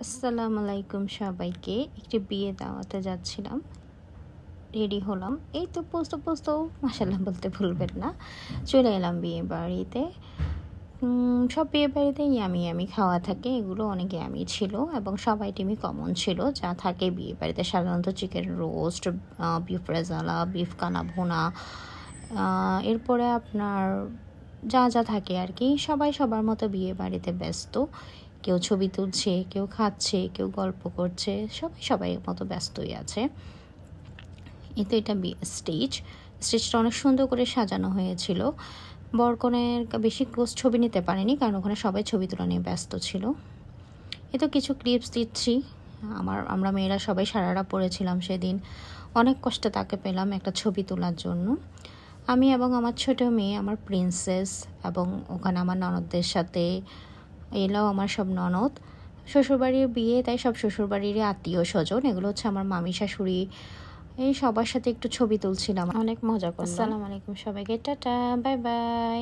আসসালামু আলাইকুম সবাইকে। একটি বিয়ে দাওয়াতে যাচ্ছিলাম। রেডি হলাম। এই তো পোস্ত মাশাআল্লাহ বলতে ভুলবেন না। চলে এলাম বিয়ে বাড়িতে। সব বিয়ে বাড়িতে ইয়ামি খাওয়া থাকে। এগুলো অনেক ইয়ামি ছিল এবং সব আইটেমই কমন ছিল যা থাকে বিয়ে বাড়িতে। সাধারণত chicken roast, beef rezala, beef কানা ভুনা, এরপরে আপনার যা থাকে আর কি। সবাই সবার মতো বিয়ে বাড়িতে ব্যস্ত। কেউ ছবি তুলছে, কেউ খাচ্ছে, কেউ গল্প করছে, সবাই মতো ব্যস্তই আছে। এতে এটা স্টেজটা অনেক সুন্দর করে সাজানো হয়েছিল। বরকনের বেশি ক্লোজ ছবি নিতে পারেনি, কারণ ওখানে সবাই ছবি তোলা নিয়ে ব্যস্ত ছিল। এ তো কিছু ক্লিপস দিচ্ছি। আমরা মেয়েরা সবাই সারারা পড়েছিলাম সেদিন। অনেক কষ্টে তাকে পেলাম একটা ছবি তোলার জন্য। আমি এবং আমার ছোট মেয়ে, আমার প্রিন্সেস, এবং ওখানে আমার ননদদের সাথে এলাও আমার সব ননদ। শ্বশুরবাড়ির বিয়ে, তাই সব শ্বশুরবাড়িরই আত্মীয় স্বজন। এগুলো হচ্ছে আমার মামি শাশুড়ি। এই সবার সাথে একটু ছবি তুলছিলাম, অনেক মজা করলাম। আসসালামু আলাইকুম সবাইকে, টাটা, বাই বাই।